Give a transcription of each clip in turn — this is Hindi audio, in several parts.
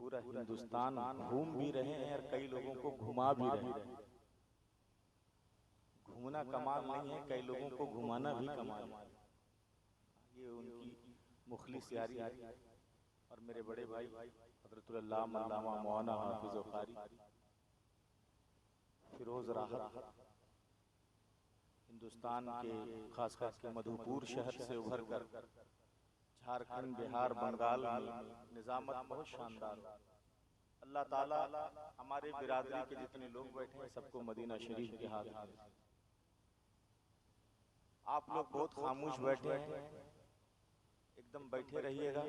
पूरा हिंदुस्तान घूम भी रहे हैं और कई लोगों को घुमा भी रहे हैं। घूमना कमाल नहीं है, कई लोगों को घुमाना भी कमाल है। ये उनकी मुखलिस यारी और मेरे बड़े भाई हज़रतुल अल्लामा मौलाना हाफिज़ कारी फिरोज राहत हिंदुस्तान के खासकर के मधुपुर शहर से उभर कर झारखंड, बिहार, बंगाल में निजामत बहुत शानदार। अल्लाह ताला हमारे बिरादरी के जितने लोग बैठे हैं सबको मदीना शरीफ के हाथ में। आप लोग बहुत खामोश बैठे हैं, एकदम बैठे रहिएगा,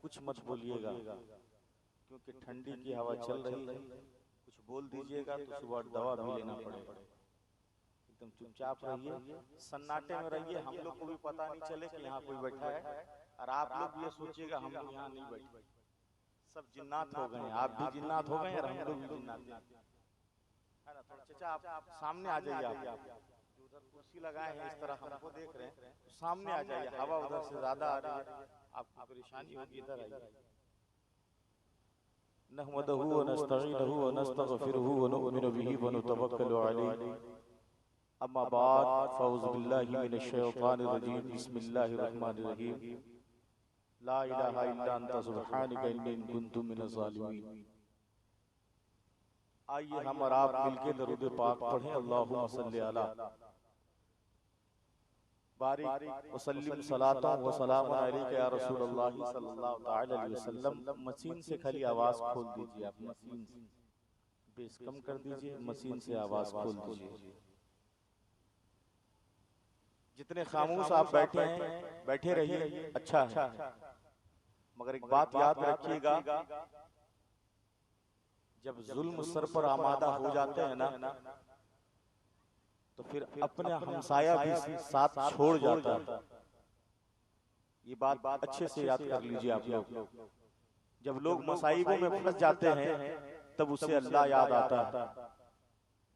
कुछ मत बोलिएगा क्योंकि ठंडी की हवा चल रही है। कुछ बोल दीजिएगा तो सुबह दवा भी लेना पड़ेगा। एकदम चुपचाप रहिए, सन्नाटे में रहिए, हम लोग को भी पता नहीं चले कि यहाँ कोई बैठा है और आप लोग ये सोचिएगा हम लोग यहाँ नहीं बैठे। सब जिन्नात हो गए, आप भी जिन्नात हो गए और हम लोग भी जिन्नात है ना। थोड़ा चाचा आप सामने आ जाइए, आप उधर कुर्सी लगाए हैं इस तरह हमको देख रहे हैं, तो सामने आ जाइए, हवा उधर से ज्यादा आ रही है, आपको परेशानी होगी, इधर आइए। नहमदहु व नस्तईनुहु व नस्तगफिरुहु व नु'मिनु बिही व नतवक्कलु अलैहि। अम्मा बाद फौज़ु बिल्लाहि मिनश शैतानिर रजीम। बिस्मिल्लाहिर रहमानिर रहीम। ला इलाहा इल्ला अंता सुब्हानका इन्नी कुन्तु मिनज़ ज़ालिमीन। आइए हम और आप मिलके दरूद पाक पढ़ें। अल्लाहुम्मा सल्लि अला बारिक वसल्लिम सलातन व सलामुन अलैका या रसूलल्लाह सल्लल्लाहु तआला अलैहि वसल्लम। मशीन से खाली आवाज खोल दीजिए, आप मशीन से बेस कम कर दीजिए, मशीन से आवाज खोल दीजिए। जितने खामोश आप बैठे हैं बैठे रहिए, अच्छा है। मगर एक बात याद रखिएगा, जब जुल्म सर पर आमादा हो जाते हैं ना तो फिर अपने हमसाया भी साथ छोड़ जाता है। ये बात अच्छे से याद कर लीजिए आप लोग। जब लोग मसाइबों में फंस जाते हैं तब उसे अल्लाह याद आता है,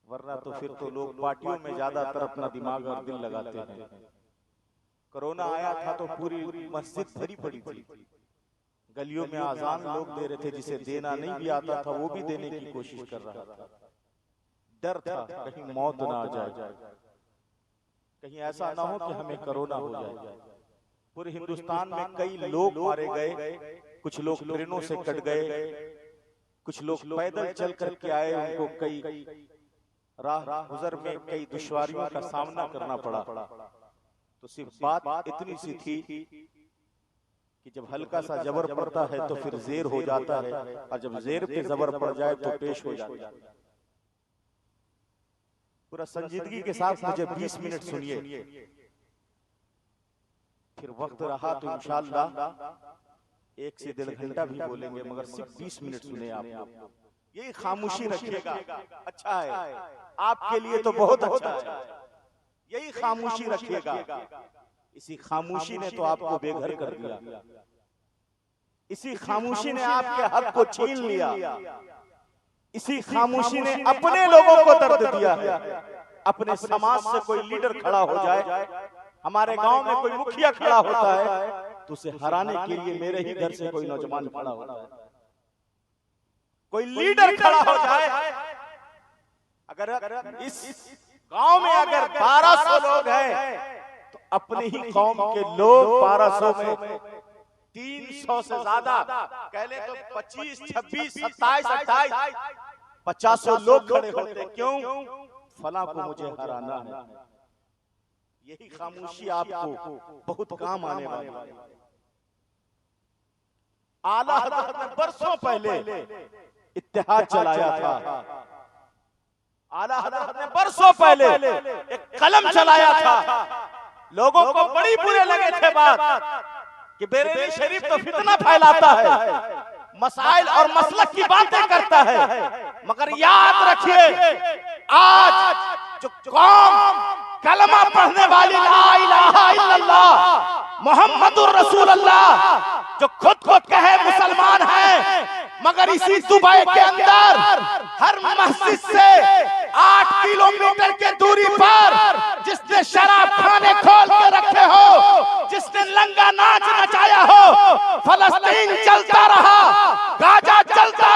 वरना तो फिर तो लोग पार्टियों में ज्यादातर अपना दिमाग और दिल लगाते हैं। कोरोना आया था तो पूरी मस्जिद भरी पड़ी थी, गलियों में आजान लोग दे रहे थे, जिसे देना नहीं भी आता था वो भी देने की कोशिश कर रहा था। डर था कहीं मौत ना आ जाए, कहीं ऐसा ना हो कि हमें कोरोना हो जाए। पूरे हिंदुस्तान में कई लोग मारे गए, कुछ लोग ट्रेनों से कट गए, कुछ लोग पैदल चल करके आए, उनको कई राह गुजर में कई दुश्वारियों का सामना करना पड़ा। तो सिर्फ बात इतनी सी थी कि जब हल्का सा जबर पड़ता है तो फिर जेर हो जाता है, और जब जेर पे जबर पड़ जाए तो पेश हो जाता है। पूरा संजीदगी के साथ मुझे 20 मिनट सुनिए, फिर वक्त रहा तो इंशाअल्लाह 1 से 1.5 घंटा भी बोलेंगे, मगर सिर्फ 20 मिनट सुने आप लोग। यही खामोशी रखिएगा, अच्छा है आपके लिए तो बहुत अच्छा है। यही खामोशी रखिएगा। इसी खामोशी ने तो आपको बेघर कर दिया, इसी खामोशी ने आपके हक को छीन लिया, इसी खामोशी ने अपने लोगों को दर्द दिया है। अपने समाज से कोई लीडर खड़ा हो जाए, हमारे गांव में कोई मुखिया खड़ा होता है तो उसे हराने के लिए मेरे ही घर से कोई नौजवान खड़ा होता है। कोई लीडर खड़ा हो जाए, अगर इस गांव में अगर 1200 लोग हैं तो अपने ही कौम के लोग 1200 में 300 से ज्यादा, कह ले तो 25, 26, 27, 28, 50 लोग खड़े होते। क्यों? फला को मुझे हराना है। यही खामोशी आपको बहुत काम आने वाली है। आला हज़रत ने बरसों पहले इत्तेहाद चलाया था। आला हज़रत ने बरसों पहले एक कलम चलाया था। लोगों को बड़ी बुरे लगे थे बात कि बरेली शरीफ तो फितना फैलाता है, मसाइल और मसलक की बातें करता है। मगर याद रखिए, आज जो कौम कलमा पढ़ने वाली ला इलाहा इल्लल्लाह मुहम्मदुर रसूलुल्लाह जो खुद को कहे मुसलमान है, मगर इसी दुबई के अंदर हर मस्जिद से 8 किलोमीटर के दूरी पर जिसने शराब खाने खोल के रखे हो, जिसने लंगा नाच नचाया हो, फलस्तीन चलता रहा, गाजा चलता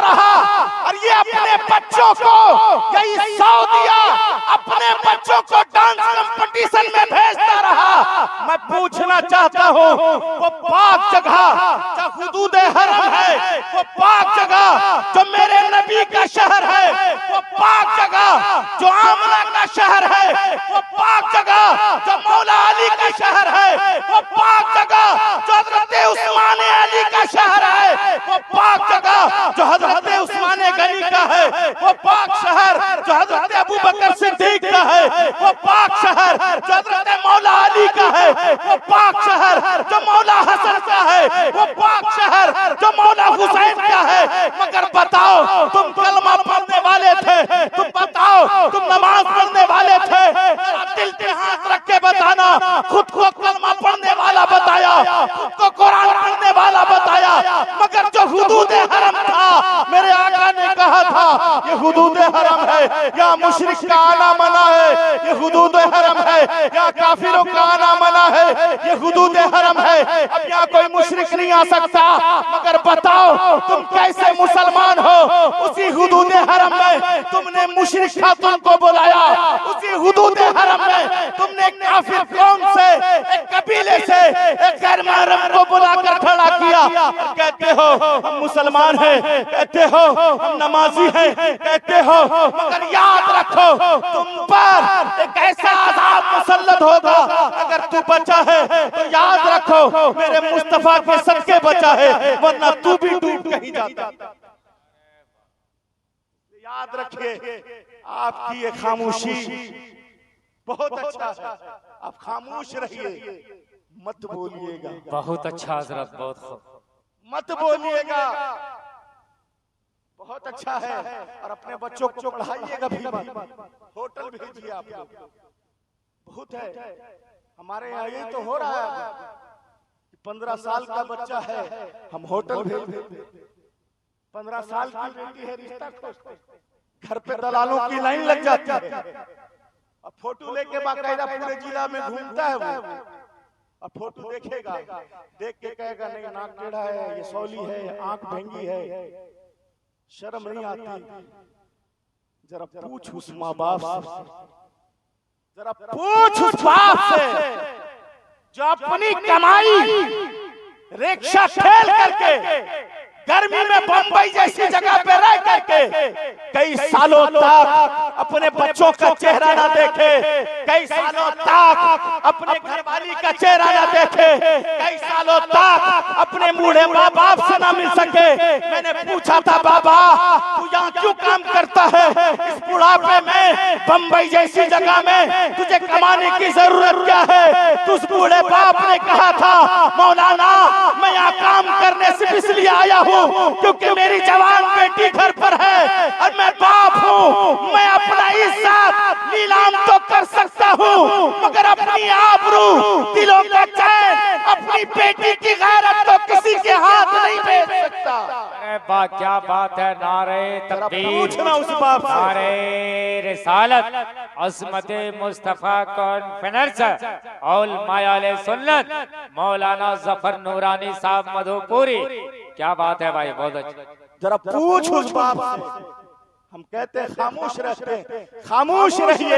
है वो पाक जगह जो मेरे नबी का शहर है, वो पाक जगह जो आमना का शहर है, वो पाक जगह जो मौला अली का शहर है, वो पाक जगह जो हजरत उस्मान अली का शहर है, वो पाक जगह जो हजरत उस्मान गनी का है, वो पाक शहर जो हजरत अबू बकर सिद्दीक का है, वो पाक शहर जो हजरत मौला अली का है, वो पाक शहर जो मौला हसन का है, वो पाक शहर जो मौला हुसैन का है। मगर बताओ तुम कलमा पढ़ने वाले थे, तुम बताओ तुम नमाज पढ़ने वाले थे, दिल पे हाथ रख के बताना, खुद को कलमा पढ़ने वाला बताया, खुद को कुरान पढ़ने वाला बताया, मगर जो हुदूद हरम था, मेरे आका ने कहा था ये हुदूद हरम है, या मुशरिक का आना मना है, ये हुदूद हरम है, या काफिरों का आना मना है, ये हुदूद हरम है। अब यहाँ कोई मुशरिक नहीं आ सकता, मगर बताओ तुम कैसे मुसलमान हो? उसी हुदूद हरम में तुमने मुशरिक खातून को बुलाया, उसी हुदूद हरम में तुमने काफिर कौम से, एक कबीले से एक गैर महरम को बुलाकर खड़ा किया। कहते हो हम मुसलमान हैं, कहते हो हम नमाजी हैं, कहते हो, मगर याद रखो तुम पर एक ऐसा अज़ाब मुसल्लत होगा, अगर तू बचा है तो याद रखो मेरे मुस्तफा के सदके बचा है, वरना तू भी डूब कहीं जाता। याद रखिए आपकी ये खामोशी बहुत अच्छा है, आप खामोश रहिए, मत बोलिएगा। बहुत अच्छा हजरत, बहुत मत बोलिएगा, बहुत अच्छा है। और अपने बच्चों को पढ़ाइएगा भी, होटल भेजिए आप लोग, बहुत है। हमारे यहाँ ये तो हो रहा है, 15 साल का बच्चा है हम होटल भेज, 15 साल की बेटी है रिश्ता खोजते, घर पे दलालों की लाइन लग जाती है, अब फोटो लेके बाकायदा पूरे जिला में घूमता है वो, अब फोटो देखेगा, देख के कहेगा नहीं नाक टेढ़ा है, ये सौली है, आंख भेंगी है, शर्म नहीं आती? जरा पूछ उस माँ बाप से, जरा पूछ उस बाप से जो अपनी कमाई रिक्शा ठेल करके गर्मी में बंबई जैसी जगह पे रह करके कई सालों तक अपने बच्चों का चेहरा ना देखे, कई सालों तक अपने घरवाली का चेहरा ना देखे, कई सालों तक अपने बूढ़े माँ बाप से ना मिल सके। मैंने पूछा था बाबा तू यहाँ क्यों काम करता है, इस बुढ़ापे में बंबई जैसी जगह में तुझे कमाने की जरूरत क्या है? तो उस बूढ़े बाप ने कहा था मौलाना मैं यहाँ काम करने सिर्फ इसलिए आया हूँ क्योंकि मेरी जवान बेटी घर पर है और मैं बाप हूँ, मैं अपना इज्जत नीलाम तो कर सकता हूँ मगर अपनी आबरू, दिलों का चैन, अपनी बेटी की गैरत तो किसी के हाथ नहीं बेच सकता। अरे बा क्या बात है, नारे तकबीर, पूछना उस बाप से, नारे रिसालत, अज़मत मुस्तफा कॉन्फ्रेंस और मायाले सुन्नत, मौलाना जफर नूरानी साहब मधुपुरी, क्या बात है भाई, बहुत अच्छा। जरा पूछ उस बाप से। हम कहते हैं खामोश रहते हैं, खामोश रहिए,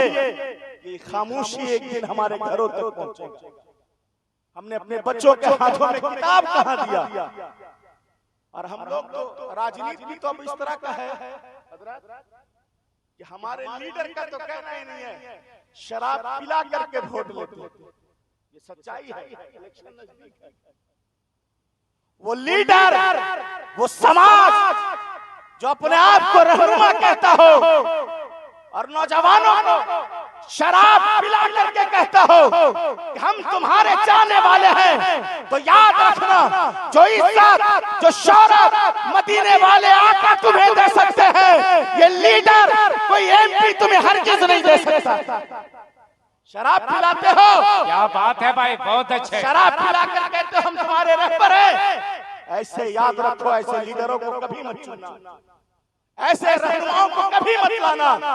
ये खामोशी एक दिन हमारे घरों तक पहुंचेगा। हमने अपने बच्चों के हाथों में किताब कहाँ दिया? और हम लोग तो राजनीति भी तो अब इस तरह का है कि हमारे लीडर का तो कहना ही नहीं है, शराब पिला करके वोट लेते हैं, ये सच्चाई है। इलेक्शन नजदीक है, वो लीडर, वो समाज जो अपने आप को रहनुमा कहता हो और नौजवानों को शराब पिला करके कहता हो कि हम तुम्हारे चाहने वाले हैं, तो याद रखना जो इज्जत, जो शौहरत मदीने वाले आका तुम्हें दे सकते हैं, ये लीडर कोई एमपी तुम्हें हरगिज नहीं दे सकता। शराब पिलाते हो, क्या बात है भाई, बहुत अच्छे। शराब पिला कर कहते हो हम तुम्हारे रहबर हैं, ऐसे याद रखो, ऐसे लीडरों को कभी मत चुनना, ऐसे रहनुमाओं को कभी मत लाना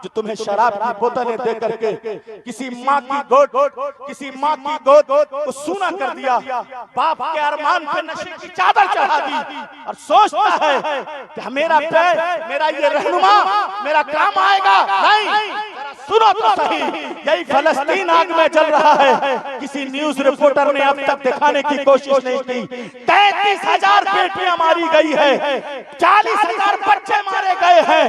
जो तुम्हें शराब की बोतलें दे करके किसी माँ की गोद, किसी माँ की गोद को सूना कर दिया, बाप के अरमान पे नशे की चादर चढ़ा दी और सोचता है कि मेरा ये रहनुमा मेरा काम आएगा। नहीं, सुनो तो सही, यही फलस्तीन आग में जल रहा है। किसी न्यूज रिपोर्टर ने अब तक दिखाने की कोशिश नहीं की। 33,000 बेटियां मारी गई है, 40,000 बच्चे मारे गए हैं,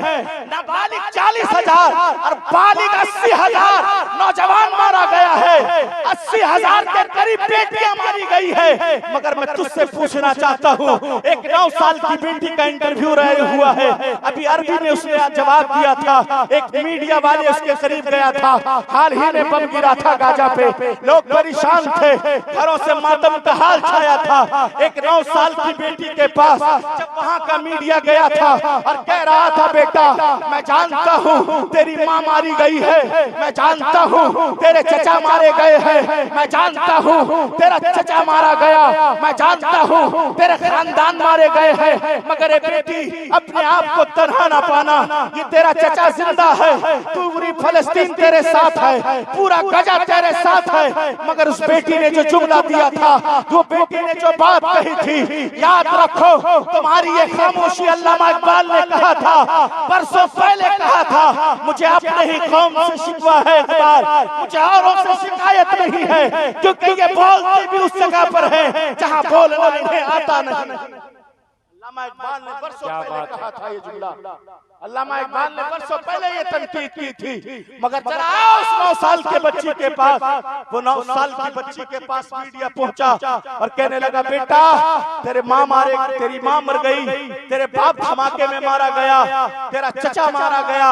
नाबालिग 40,000 और बालिग 80,000 नौजवान मारा गया है, 80,000 के करीब बेटियां मारी गई है। मगर मैं तुझसे पूछना चाहता हूँ, एक 9 साल की बेटी का इंटरव्यू हुआ है, अभी अरबी में उसने जवाब दिया था, एक मीडिया वाले उसके करीब गया था, हाल ही में बम गिरा था गाजा पे, लोग परेशान थे, घरों से मातम का हाल छाया था। एक 9 साल की बेटी के पास जब वहां का मीडिया गया था और कह रहा था, बेटा मैं जानता हूं तेरी माँ मारी गई है, मैं जानता हूं तेरे चचा मारे गए हैं, मैं जानता हूं तेरा चचा मारा गया, मैं जानता हूं तेरे खानदान मारे गए हैं, मगर ये बेटी अपने आप को तनहा ना पाना, ये तेरा चचा जिंदा है, पूरी फलस्तीन तेरे साथ है, पूरा गजा तेरे साथ है। मगर उस बेटी ने जो जुमला दिया था, वो बेटी ने जो बात कही थी, याद रखो, तुम्हारी ये खामोशी अल्लामा इकबाल ने कहा था, बरसों पहले कहा था, मुझे अपने ही कौम से शिकवा है इकबाल, मुझे औरों से शिकायत नहीं है, क्योंकि ये बोलते भी उस जगह पर है जहां बोलना इन्हें आता नहीं। अल्लामा इकबाल ने बरसों पहले कहा था ये जुमला, अल्लामा इकबाल ने बरसों पहले ये तनकीद की थी। मगर जरा उस 9 साल के बच्ची के पास, वो 9 साल की बच्ची के पास मीडिया पहुंचा और कहने लगा, बेटा तेरे माँ मारे, तेरी माँ मर गई, तेरे बाप धमाके में मारा गया, तेरा चचा मारा गया,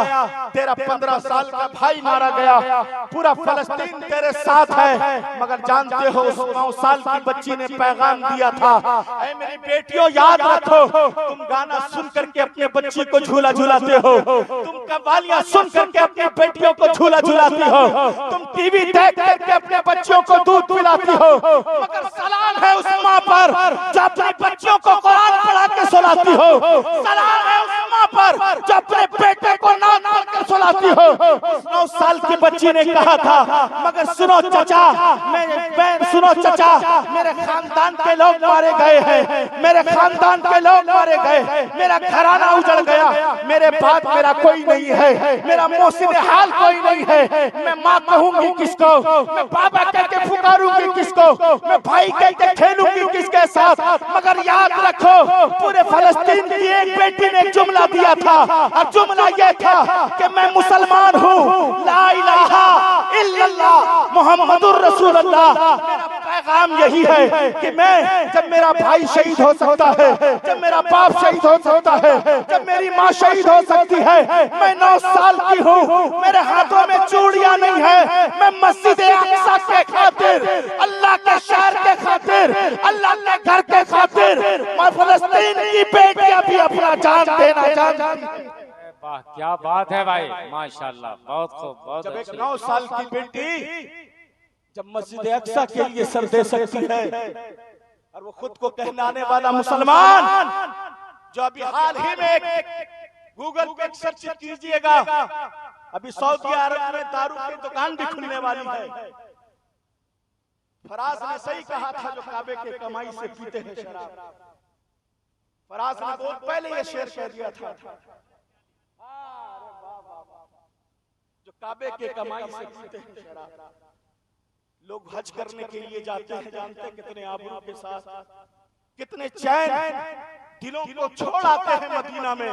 तेरा 15 साल का भाई मारा गया, पूरा फलस्तीन तेरे साथ है। मगर जानते हो उस 9 साल की बच्ची ने पैगाम दिया था, ऐ मेरी बेटियों याद रखो, तुम गाना सुन करके अपने बच्ची को झूला झूलाते हो, तुम कव्वालियां सुन करके अपनी बेटियों को झूला झूलाती हो, तुम टीवी देख करके अपने बच्चों को दूध पिलाती हो, मगर सलाम है उस माँ पर जो अपने बच्चों को कुरान पढ़ा के सुलाती हो, सलाम है उस माँ पर जो अपने बेटे को नाम पढ़कर सुलाती हो। उस 9 साल की बच्ची ने कहा था, मगर सुनो चचा, सुनो चचा, मेरे खानदान के लोग मारे गए हैं, मेरे खानदान के लोग मारे गए, मेरा घराना उजड़ गया, मेरे बाद मेरा कोई नहीं है, मेरा मोहसिन हाल कोई नहीं है, मैं माँ कहूंगी किसको, मैं बाबा कह के पुकारूंगी किसको, मैं भाई कह के खेलूंगी किसके साथ। मगर याद रखो, पूरे फलस्तीन की एक बेटी ने जुमला दिया था, और जुमला यह था कि मैं मुसलमान हूँ, ला इलाहा इल्लल्लाह मुहम्मदुर रसूलुल्लाह। मेरा पैगाम यही है कि मैं, जब मेरा भाई शहीद हो सकता है, जब मेरा बाप शहीद हो सकता है, जब मेरी माँ शहीद हो सकती है, मैं 9 साल की हूँ, मेरे हाथों में चूड़ियां नहीं है, मैं मस्जिद अक्सा के खातिर, अल्लाह के शहर के खातिर, अल्लाह के घर के खातिर, मैं फलस्तीन की बेटियां भी अपना जान देना चाहती हूं। वाह क्या बात है भाई, माशाल्लाह, बहुत खूब, बहुत जब एक अच्छी। 9 साल की बेटी जब मस्जिद अक्सा के लिए सर दे सकती है, और वो खुद को कहलाने वाला मुसलमान, जो अभी हाल ही में गूगल पे सर्च कीजिएगा, अभी सऊदी अरब में दारू की दुकान भी खुलने वाली है। फराज ने सही कहा था, जो काबे के कमाई से पीते हैं शराब, फराज ने बहुत पहले ये शेर कह दिया था, जो काबे के कमाई से पीते हैं शराब। लोग हज करने के लिए जाते हैं, जानते हैं कितने आबरू के साथ, कितने चैन दिलों को छोड़ आते हैं मदीना में,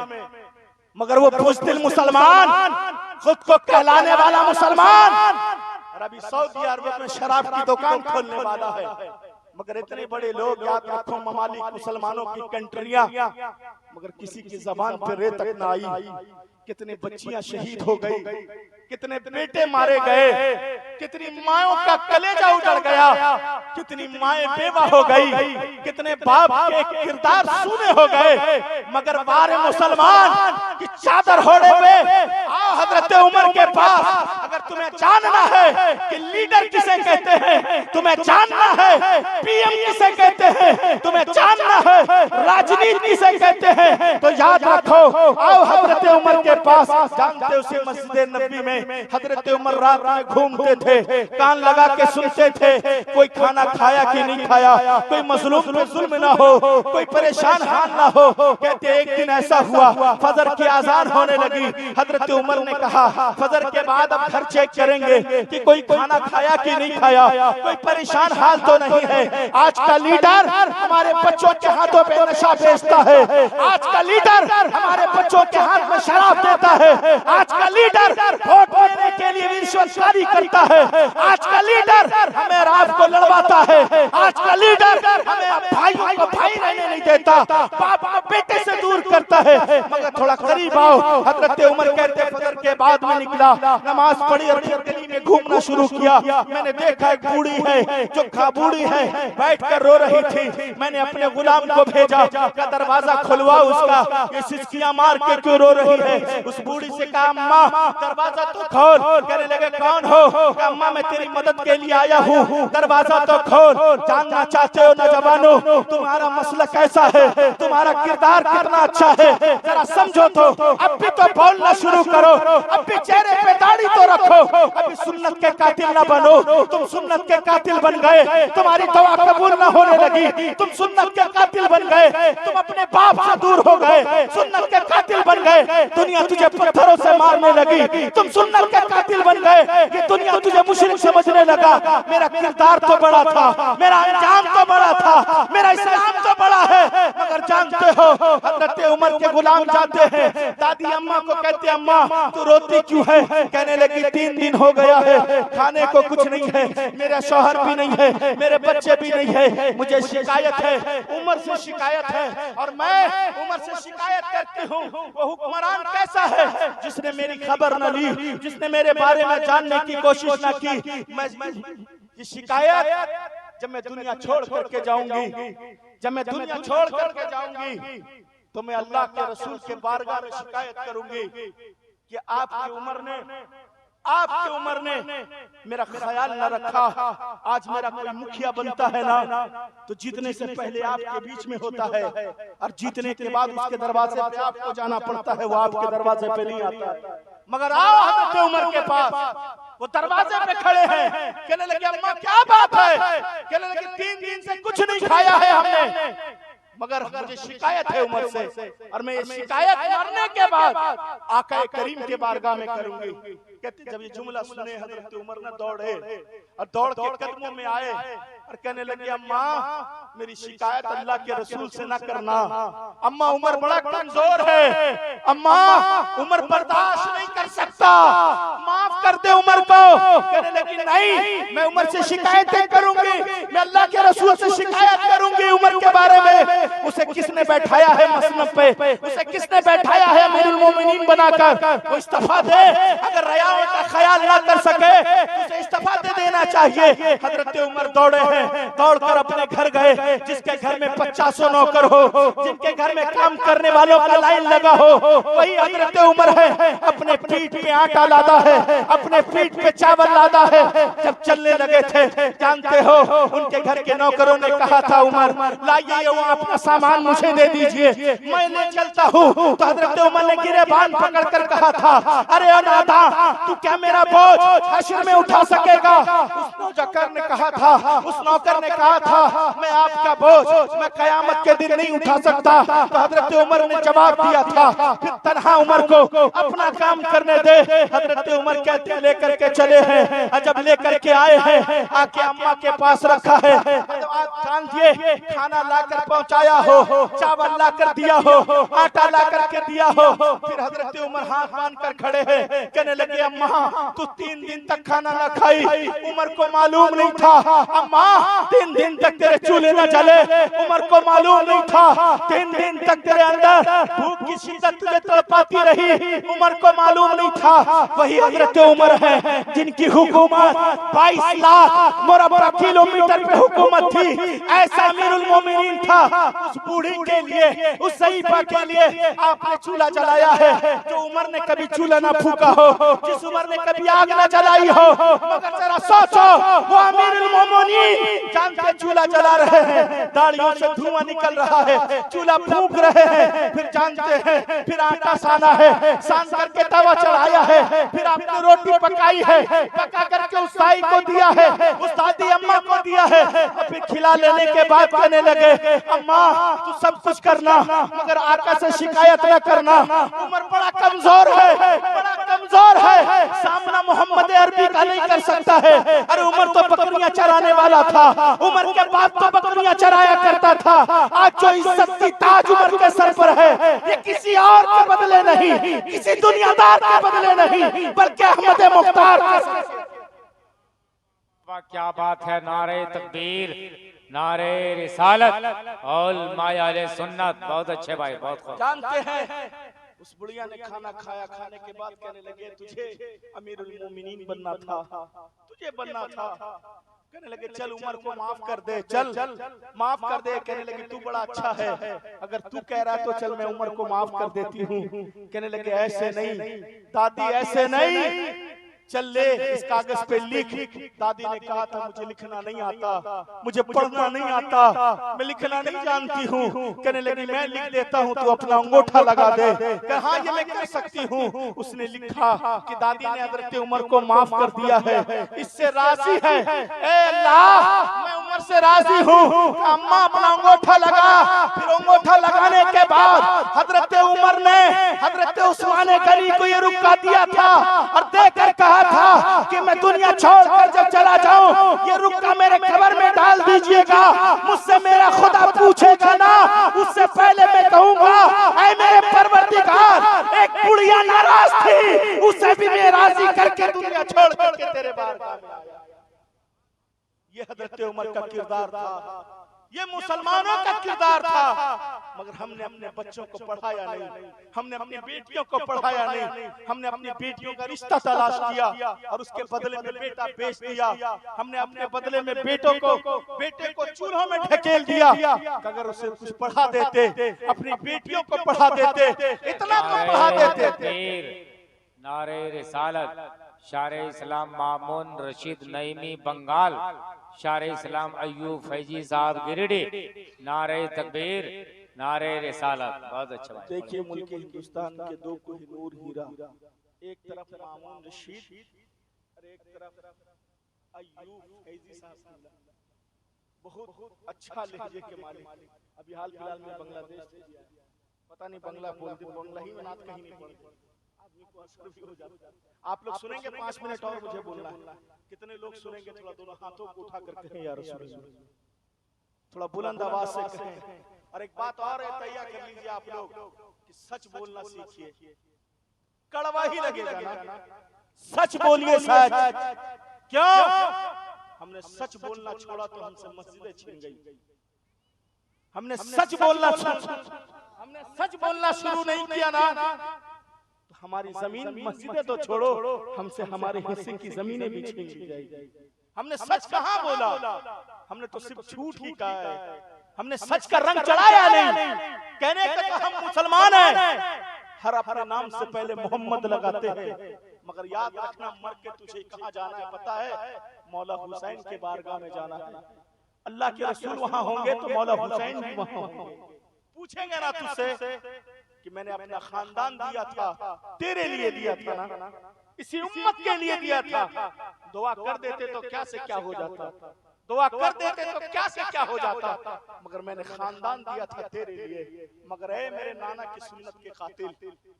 मगर वो बुज़दिल मुसलमान, खुद को कहलाने वाला मुसलमान, और अभी सऊदी अरब में शराब की दुकान खोलने वाला है। मगर इतने बड़े लोग, याद रखो, ममालिक मुसलमानों की कंट्रियां, मगर किसी की जबान पर रे तक ना आई। कितने बच्चियां शहीद हो गई, कितने बेटे मारे गए, कितनी मायों का कलेजा उजड़ गया, कितनी माएं बेवा हो गई, कितने बाप के किरदार सूने हो गए। मगर बारे मुसलमान की चादर ओढ़े हुए आओ हजरत उमर के पास, अगर तुम्हें जानना है कि लीडर किसे कहते हैं, तुम्हें जानना है पीएम किसे कहते हैं, तुम्हें जानना है राजनीति किसे कहते हैं, तो याद रखो, आओ हजरत उमर के पास। जानते उसी मस्जिद नबी में हजरत उमर रात में घूमते थे, कान लगा के सुनते थे, कोई खाना खाया कि नहीं खाया, कोई मजलूम पे जुल्म ना हो, कोई परेशान हाल ना हो। कहते एक दिन ऐसा हुआ, फजर की आजान होने लगी, हजरत उमर ने कहा फजर के बाद अब घर चेक करेंगे कि कोई खाना खाया कि नहीं खाया, कोई परेशान हाल तो नहीं है। आज का लीडर हमारे बच्चों के हाथों पे नशा बेचता है, आज का लीडर हमारे बच्चों के हाथ में शराब देता है, आज का लीडर वोट लेने के लिए रिश्वतखोरी करता है, आज का लीडर हमें रात को लड़वाता है, आज का लीडर हमें भाइयों को भाई रहने नहीं देता, बाप को बेटे से दूर करता है। मगर थोड़ा करीब आओ, हजरत उमर कहते फजर के बाद में निकला, नमाज पढ़ी, गली में घूमना शुरू किया। मैंने देखा एक बूढ़ी है जो बूढ़ी है बैठकर रो रही थी। मैंने अपने गुलाम को भेजा का दरवाजा खुलवाओ उसका, ये सिसकियां मार के क्यों रो रही है। उस बूढ़ी से कहा अम्मा दरवाजा तो खोल। कहने लगे कौन हो? अम्मा मैं तेरी मदद के लिए आया हूँ, दरवाजा तो खोल। जानना चाहते हो नौजवानों तुम्हारा मसला कैसा है, तुम्हारा किरदार कितना अच्छा है, जरा समझो तो। अब भी तो बोलना शुरू करो, अब भी चेहरे पे दाढ़ी तो रखो, अभी सुन्नत के कातिल ना बनो। तुम सुन्नत के कातिल बन गए, तुम्हारी दुआ कबूल ना होने लगी, तुम सुन्नत के कातिल बन गए, तुम अपने बाप से दूर हो गए, सुन्नत के कातिल बन गए, दुनिया तुझे पत्थरों से मारने लगी, तुम सुन्नत के कातिल बन गए, ये दुनिया तुझे मुशरिक समझने लगा। मेरा किरदार तो बड़ा था, मेरा अंजाम तो बड़ा था, मेरा इस्लाम तो बड़ा है। मगर जानते हो हजरत उमर के गुलाम जाते हैं, दादी अम्मा को कहते अम्मा तू रोती क्यों है? कहने लगी 3 दिन हो गया है, खाने को कुछ नहीं है, मेरा शौहर भी नहीं है, मेरे बच्चे भी नहीं है, मुझे शिकायत है, उमर से शिकायत है, और मैं उमर से शिकायत करती हूँ। वो हुक्मरान कैसा है जिसने मेरी खबर न ली, जिसने मेरे बारे में जानने की कोशिश न की। मैं ये शिकायत जब मैं दुनिया छोड़ करके जाऊंगी, जब मैं दुनिया छोड़ करके जाऊंगी तो मैं अल्लाह के रसूल के बारगाह में शिकायत करूंगी कि आपकी उम्र ने मेरा ख्याल न रखा। आज मेरा कोई मुखिया बनता है ना तो जीतने से पहले आपके बीच में होता है, और जीतने के बाद उसके दरवाजे पे आपको जाना पड़ता है, वो आपके दरवाजे पे नहीं आता। मगर आओ हजरत उमर के पास, वो दरवाजे पे खड़े हैं। कहने लगे अम्मा क्या बात है? कहने लगे 3 दिन से कुछ नहीं खाया है हमने, मगर मुझे शिकायत है उमर से, और मैं ये शिकायत मरने के बाद आका करीम के बारगाह में करूंगी। कहते जब ये जुमला सुने हजरत उमर न दौड़े और दौड़ के कदमों में आए और कहने लगे अम्मा मेरी शिकायत अल्लाह के रसूल से न करना। अम्मा उमर बड़ा कमजोर है, अम्मा उमर बर्दाश्त नहीं कर सकता, माफ कर दे उमर को। कहने लगी नहीं मैं उमर से शिकायतें करूंगी, मैं अल्लाह के रसूल से शिकायत करूंगी उमर के बारे में। उसे किसने बैठाया है मसनद पे, उसे किसने बैठाया है अमीरुल मोमिनीन बनाकर? वो इस्तीफा दे, अगर रयाओं का ख्याल ना कर सके उसे इस्तीफा दे देना चाहिए। हजरत उमर दौड़े हैं, दौड़कर अपने घर गए, जिसके घर में 50 नौकर हो, जिनके घर में काम करने वालों का लाइन लगा हो, वही हजरत उमर है। अपने पीठ पे आटा लादा है, अपने पीठ पे चावल लादा है। जब चलने लगे थे, जानते हो उनके घर के नौकरों ने कहा था उमर लाइए वो अपना सामान मुझे दे दीजिए, मैं ले चलता हूँ। तो हजरत उमर ने गिरेबान पकड़ कर कहा था अरे अनाथा तू क्या मेरा बोझ हश्र में उठा सकेगा? उस नौकर ने कहा था, उस नौकर ने कहा था मैं आपका बोझ मैं कयामत के दिन नहीं उठा सकता। तो हजरत उमर ने जवाब दिया था फिर तन्हा उमर को अपना काम करने दे। हजरत उमर कहते लेकर के चले हैं, जब लेकर के आए हैं आके अम्मा के पास रखा है, ये खाना लाकर पहुंचाया हो, चावल लाकर दिया हो, आटा लाकर के दिया हो। फिर हजरत उमर हाथ बांध कर खड़े हैं, कहने लगे अम्मा तू 3 दिन तक खाना ना खाई, उमर को मालूम नहीं था। अम्मा 3 दिन तक तेरे चूल्हे न जले, उमर को मालूम नहीं था। 3 दिन तक तेरे अंदर भूख की शिद्दत तुझे तड़पाती रही, उमर को मालूम नहीं था। वही हजरत उमर है जिनकी हुकूमत 22 लाख मुरब्बा किलोमीटर पे हुकूमत थी। थी, ऐसा अमीरुल मोमिनीन था। उस बूढ़ी के लिए, उस सईफा के लिए आपने चूल्हा जलाया है, जो उमर ने कभी चूल्हा ना फूका हो, जिस उमर ने कभी आग ना जलाई हो। मगर जरा सोचो, वो अमीरुल मोमिनीन जानते चूल्हा जला रहे हैं, दाढ़ियों से धुआं निकल रहा है, चूल्हा फूंक रहे हैं, फिर जानते हैं, फिर आटा साना है, सान करके तवा चढ़ाया है, फिर आपने रोटी पकाई है, पका करके उस साई को दिया है, उस दादी अम्मा को दिया है, और फिर खिला लेने के बाद कहने लगे, अम्मा तू सब कुछ करना मगर आका से शिकायत न करना, उमर बड़ा कमजोर है, बड़ा कमजोर है, सामना मोहम्मद अरबी का नहीं कर सकता है। अरे उमर तो बकरियां चराने वाला था, उमर के बाप तो बकरियां चराया करता था। आज जो इज्जत की ताज उमर के सर पर है, ये किसी और के बदले नहीं, किसी दुनियादार के बदले नहीं, बल्कि अहमद मुख्तार के सर पर। क्या बात है, नारे तकबीर, नारे रिसालत और मायाले सुन्नत। बहुत अच्छे भाई, बहुत खूब। जानते हैं उस बुढ़िया ने खाना खाया, खाने के बाद कहने लगे, तुझे अमीरुल मोमिनीन बनना था, तुझे बनना था। कहने लगे चल उमर को माफ कर दे, चल माफ कर दे। कहने लगे तू बड़ा अच्छा है, अगर तू कह रहा है तो चल मैं उमर को माफ कर देती हूँ। कहने लगे ऐसे नहीं दादी, ऐसे नहीं, चल ले इस कागज पे लिख। दादी ने कहा था मुझे लिखना नहीं आता, मुझे पढ़ना नहीं आता, मैं लिखना नहीं जानती हूँ। कहने लगी मैं लिख देता हूँ, तू अपना अंगूठा लगा दे। कहा ये मैं कर सकती हूँ। उसने लिखा कि दादी ने हजरत उमर को माफ कर दिया है, इससे राजी है। ए अल्लाह मैं उमर से राजी हूँ। अम्मा अपना अंगूठा लगा। फिर अंगूठा लगाने के बाद हजरत उमर ने हजरत उस्मान गनी को ये रुका दिया था और देकर कहा था कि मैं दुनिया छोड़कर जब चला जाऊं, ये रुक्का मेरे कब्र में डाल दीजिएगा, मुझसे मेरा खुदा पूछेगा ना, उससे पहले मैं कहूंगा ऐ मेरे परवरदिगार, एक बुढ़िया नाराज थी, उसे भी मैं राजी करके दुनिया छोड़ करके तेरे बारगाह में आया। ये हजरत उमर का किरदार था, ये मुसलमानों का किरदार था। मगर हमने अपने बच्चों को पढ़ाया नहीं, हमने अपनी बेटियों को पढ़ाया नहीं, हमने अपनी बेटियों का रिश्ता तलाश किया और उसके बदले में बेटा बेच दिया। हमने अपने बदले में बेटे को चूल्हों में ढकेल दिया। अगर उसे कुछ पढ़ा देते, अपनी बेटियों को पढ़ा देते, इतना तो पढ़ा देते। नारे रिसालत, शारे इस्लाम मामून रशीद नईमी बंगाल, शारे इस्लाम अय्यूब फैजी साहब गिरिडीह, नारे तकबीर, नारे रिसालत। बहुत अच्छा भाई। देखिए मुल्क हिंदुस्तान के दो कोहिनूर हीरा, एक तरफ मामून रशीद और एक तरफ अय्यूब फैजी साहब, बहुत अच्छा लहजे के मालिक। अभी हाल फिलहाल में बांग्लादेश से पता नहीं बांग्ला बोलते, बांग्ला ही में नात कहीं नहीं पढ़ते, आदमी को असर भी हो जाता है। आप लोग सुनेंगे 5 मिनट और मुझे बोलना है। कितने लोग सुनेंगे? थोड़ा दोनों हाथों को उठा कर कहें या रसूल अल्लाह, थोड़ा बुलंद आवाज से कहें। और एक बात और है, तैयार कर लीजिए आप लोग कि सच बोलना सीखिए। कड़वा ही लगेगा ना, सच बोलिए सच। क्यों? हमने सच बोलना छोड़ा तो हमसे मस्जिदें छीन गई। हमने सच बोलना शुरू नहीं किया ना, हमारी जमीन मस्जिदें तो छोड़ो, हमसे हमारे हिस्से की जमीनें भी छीन ली जाएगी। हमने सच कहाँ बोला? हमने तो सिर्फ झूठ ही कहा है। हमने सच का रंग चढ़ाया नहीं। कहने का तो हम मुसलमान हैं, हर अपने नाम से पहले मोहम्मद लगाते हैं। मगर याद रखना, मर के तुझे कहाँ जाना है पता है? मौला हुसैन के बारगाह में जाना है। अल्लाह के रसूल वहाँ होंगे तो मौला हुसैन भी वहाँ होंगे। पूछेंगे ना तुझसे कि मैंने अपना खानदान दिया था, तेरे लिए दिया था ना, इसी उम्मत के लिए दिया था। दुआ कर देते तो क्या से क्या हो जाता, दुआ कर देते तो क्या से क्या हो जाता। मगर मैंने खानदान दिया था तेरे लिए। मगर ए मेरे नाना की सुन्नत के कातिल,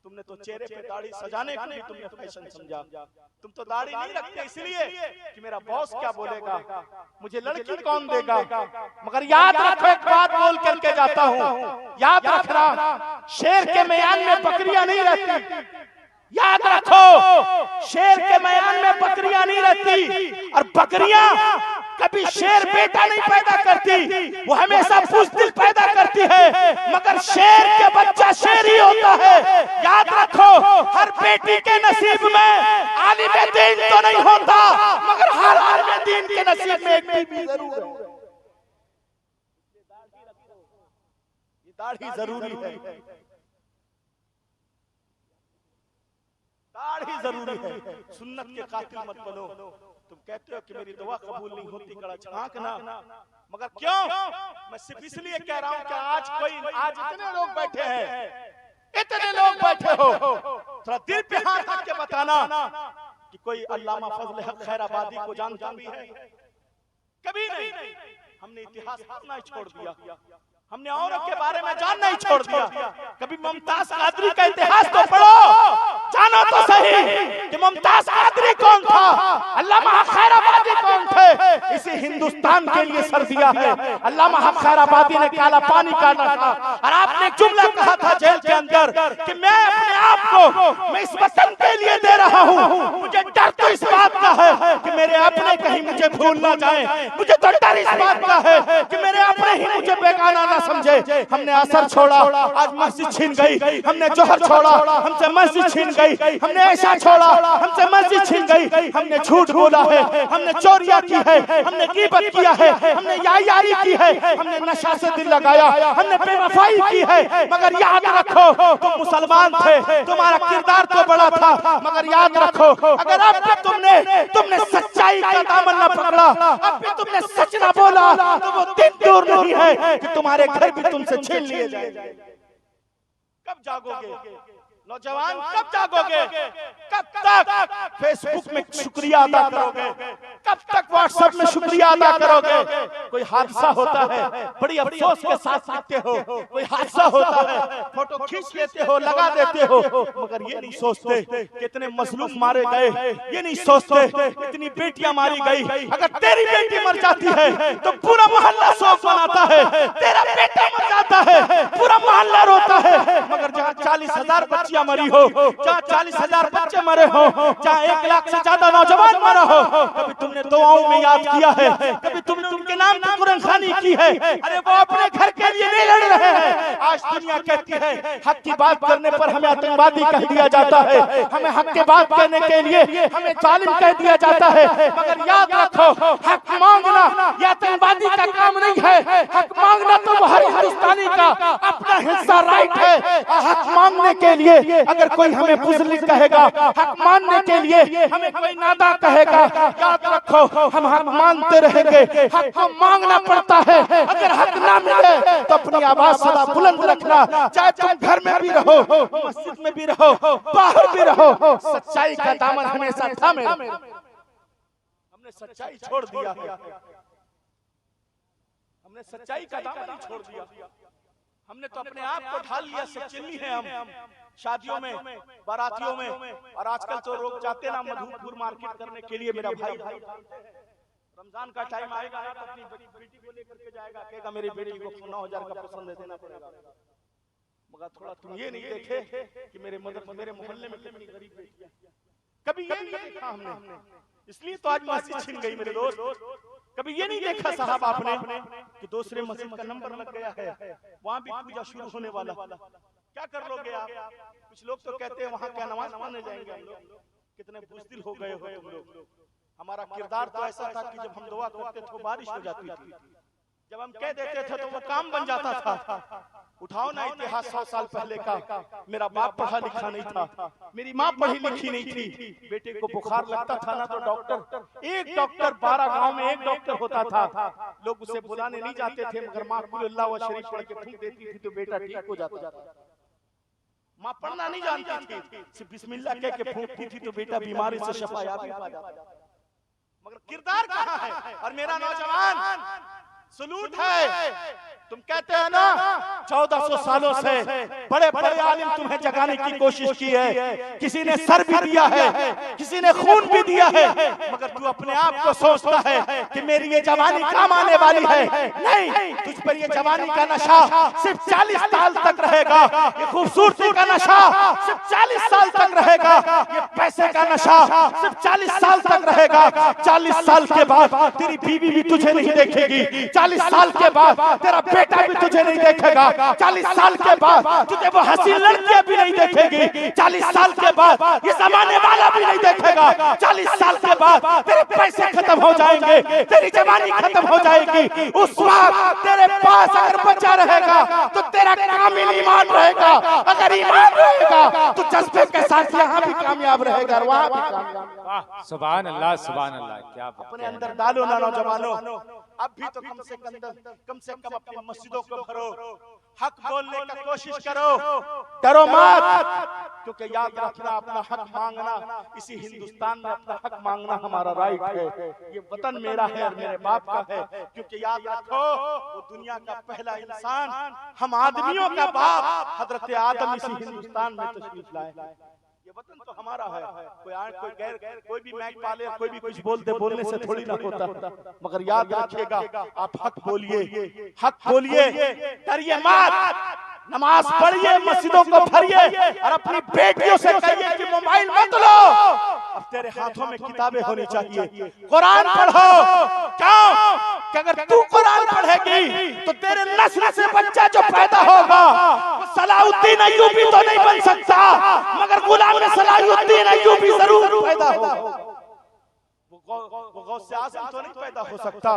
तुमने तो चेहरे पे दाढ़ी सजाने को भी तुमने फैशन समझा। तुम तो दाढ़ी नहीं रखते इसलिए कि मेरा बॉस क्या बोलेगा, मुझे लड़की कौन देगा। मगर याद रखो, एक बात बोल करके जाता हूँ, याद रखना, शेर के मैदान में बकरियां नहीं रहती। याद रखो, शेर के मैदान में बकरियां नहीं रहती, और बकरियां कभी शेर बेटा नहीं पैदा करती, वो हमेशा बुज़दिल पैदा करती है। मगर शेर के बच्चा शेर ही होता है। याद रखो, हर बेटी के नसीब में आलिम दीन तो नहीं होता, मगर हर आलिम दीन के नसीब में एक बीवी जरूर है। दाढ़ी जरूरी है, दाढ़ी जरूरी है। सुन्नत के कातिल मत बनो। तुम कहते हो कि मेरी दुआ कबूल नहीं होती, कड़ा झांकना, मगर क्यों? मैं सिर्फ इसलिए कह रहा हूं कि आज इतने लोग बैठे हैं, इतने लोग बैठे हो, थोड़ा दिल पे हाथ रख के बताना कि कोई अल्लामा फजल हक खैराबादी को जानता भी है? कभी नहीं। हमने इतिहास पढ़ना ही छोड़ दिया, हमने औरत के बारे में जानना ही छोड़ दिया। कभी मुमताज कादरी का इतिहास तो पढ़ो, जानो तो सही कि मुमताज कादरी कौन था, अल्लामा हक खैराबादी कौन थे। इसी हिंदुस्तान के लिए सर दिया है अल्लामा हक खैराबादी ने, काला पानी काटा था। और आपने एक जुमला कहा था जेल के अंदर कि मैं अपने आप को मैं इस वतन के लिए दे रहा हूँ, मुझे डर तो इस बात का है कि मेरे अपने कहीं मुझे भूल ना जाए, मुझे तो डर इस बात का है कि मेरे अपने ही मुझे बेगाना ना समझे। हमने असर छोड़ा, आज मस्जिद छीन गई। हमने जोहर छोड़ा, हमसे मस्जिद छीन गई। हमने ऐसा छोड़ा, हमसे मस्जिद छीन गई। हमने झूठ बोला है, हमने चोरियां की है, हमने गीबत किया है, हमने यारी की है, हमने नशा से दिल लगाया, हमने बेवफाई की है। मगर याद रखो तुम मुसलमान थे, तुम्हारा किरदार तो बड़ा था, मगर याद रखो अगर अब भी तुमने सच्चाई का दामन न पकड़ा, अब भी तुमने सच न बोला, तो वो दिन दूर नहीं है कि तुम्हारे घर भी तुमसे छीन लिए जाएंगे। कब जागोगे नौजवान, कब जागोगे? कब तक फेसबुक में शुक्रिया अदा करोगे? कब तक व्हाट्सएप में शुक्रिया अदा करोगे? कोई हादसा होता है, बड़ी अफसोस के साथ लिखते हो, कोई हादसा होता है, फोटो खींच लेते हो, लगा देते हो, मगर ये नहीं सोचते कितने मजलूम मारे गए, ये नहीं सोचते इतनी बेटियां मारी गई। अगर तेरी बेटी मर जाती है तो पूरा मोहल्ला शोक मनाता है, तेरा बेटा मर जाता है पूरा मोहल्ला रोता है। मगर जहाँ 40,000 बच्चियां मरी हो, जहाँ 40,000 बच्चे मरे हो, जहाँ 1 लाख से ज्यादा नौजवान मरा हो, कभी तुमने दुआओं में याद किया है? कभी तुमने उनके नाम की कुरान की है? अरे वो अपने घर के लिए नहीं लड़ रहे हैं। आज दुनिया कहती है हक की बात करने पर हमें आतंकवादी कह दिया जाता है, हमें हक की बात करने के लिए हमें जालिम कह दिया जाता है। मगर याद रखो हक मांगना यह आतंकवादी का काम नहीं है। हक मांगना तो हर हिंदुस्तानी का अपना हिस्सा राइट है। हक मांगने के लिए अगर कोई हमें बुज़दिल कहेगा, हक मानने के लिए हमें कोई नादा कहेगा, याद रखो हम हक मानते रहेंगे। हक को मांगना पड़ता है। अगर हक ना मिले तो अपनी आवाज सदा बुलंद रखना, चाहे तुम घर में भी रहो, मस्जिद में भी रहो, बाहर भी रहो, सच्चाई का दामन हमेशा थामे। हमने सच्चाई छोड़ दिया है, हमने सच्चाई का दामन छोड़ दिया। हमने तो अपने आप को ढाल लिया, सच्चिल्ली है हम शादियों में, बारातियों में। और आजकल तो लोग जाते ना मधुपुर मार्केट करने के लिए। मेरा भाई रमजान का टाइम आएगा ना तो अपनी बेटी को लेकर के जाएगा, कहेगा मेरी बेटी को 9,000 का पसंद देना पड़ेगा। मगर थोड़ा तुम ये नहीं देखे कि मेरे मोहल्ले में कितनी गरीब बेटियां, कभी ये नहीं देखा हमने। इसलिए तो आज मस्जिद छीन गई मेरे दोस्त। कभी ये नहीं देखा साहब आपने कि दूसरे मस्जिद का नंबर लग गया है, वहां भी पूजा शुरू होने वाला। क्या कर लोगे आप? कुछ लोग तो कहते हैं वहां क्या नमाज पढ़ने जाएंगे हम लोग। कितने बुज़दिल हो गए हो तुम लोग। हमारा किरदार तो ऐसा था कि जब हम दुआ करते थे बारिश हो जाती थी, जब हम कह देते थे तो वो काम बन जाता था। उठाओ ना इतिहास 100 साल पहले का। मेरा बाप पढ़ा लिखा नहीं था, मेरी माँ पढ़ी लिखी नहीं थी। बेटे को बुखार लगता था ना तो एक डॉक्टर 12 गांव में एक डॉक्टर होता था। लोग उसे बुलाने नहीं जाते थे, मगर माँ कुल्लाह व शरीफ पढ़ के फूंक देती थी तो बेटा ठीक हो जाता था। माँ पढ़ना नहीं जानती थी, सिर्फ बिस्मिल्लाह कह के फूंकती थी तो बेटा बीमारी से शफा याब पा जाता। मगर किरदार कहाँ है? और मेरा नौजवान सलूट है। तुम कहते हैं ना 1400 सालों से बड़े बड़े आलिम तुम्हें जगाने की कोशिश की है, किसी ने सर भी दिया है, किसी ने खून भी दिया है, मगर तू अपने आप को सोचता है कि मेरी ये जवानी काम आने वाली है। नहीं, तुझ पर ये जवानी का नशा सिर्फ 40 साल तक रहेगा। ये खूबसूरती का नशा सिर्फ 40 साल तक रहेगा। ये पैसे का नशा सिर्फ 40 साल तक रहेगा। 40 साल के बाद तेरी बीवी भी तुझे नहीं देखेगी। 40 साल के बाद तेरा बेटा भी तुझे नहीं देखेगा, 40 साल के बाद तुझे वो हसीन लड़कियां भी नहीं देखेगी, 40 साल के बाद ये जमाने वाला भी नहीं देखेगा, 40 साल के बाद तेरे पैसे खत्म हो जाएंगे, तेरी जवानी खत्म हो जाएगी। उस वक्त तेरे पास अगर बचा रहेगा तो तेरा कामिल ईमान रहेगा, अगर ईमान रहेगा तो जज्बे के साथ यहाँ भी कामयाब रहेगा और वहाँ भी कामयाब। वाह, सुभान अल्लाह, सुभान अल्लाह। क्या अपने अंदर डालो ना नौजवानों, अब भी तो कम से कम अपनी मस्जिदों को भरो, हक बोलने का कोशिश करो, डरो मत, क्योंकि याद रखना अपना हक मांगना, इसी हिंदुस्तान में अपना हक मांगना हमारा राइट है। ये वतन मेरा है और मेरे बाप का है, क्योंकि याद रखो वो दुनिया का पहला इंसान, हम आदमियों का बाप हजरत आदम इसी हिंदुस्तान में तशरीफ लाए। ये वतन तो हमारा है, कोई भी मैच पाले, कोई भी कुछ बोलने से थोड़ी ना होता, मगर याद रखिएगा आप हक बोलिए, हक बोलिए, डरिए मत, नमाज पढ़िए, मस्जिदों को भरिए और अपनी बेटियों से कहिए कि मोबाइल मत लो, अब तेरे हाथों में किताबें होनी चाहिए, कुरान पढ़ो। क्यों कि अगर तू कुरान पढ़ेगी तो तेरे नस्ल से बच्चा जो पैदा होगा वो सलाहुद्दीन अय्यूबी तो नहीं बन सकता, मगर गुलाम सलाहुद्दीन अय्यूबी जरूर पैदा होगा। वो गौस से आज़म तो नहीं पैदा हो सकता,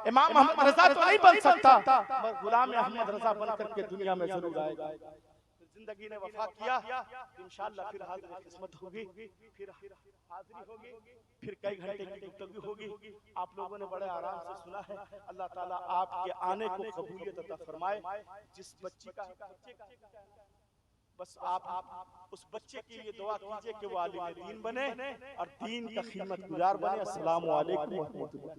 इमाम मोहम्मद रजा तो नहीं बन सकता, मगर गुलाम अहमद रजा बनकर के दुनिया में जरूर आएगा। जिंदगी ने वफा किया, इंशाअल्लाह फिर हाज़िर किस्मत होगी, फिर हाज़िरी होगी, फिर कई घंटे की गुफ्तगू होगी। आप लोगों ने बड़े आराम से सुना है, अल्लाह ताला आपके आने को कबूलियत अता फरमाए। जिस बच्ची का बस आप उस बच्चे के लिए दुआ कीजिए कि वो आलिम दीन बने और दीन का खिदमत गुजार बने। अस्सलामु अलैकुम व रहमतुल्लाह।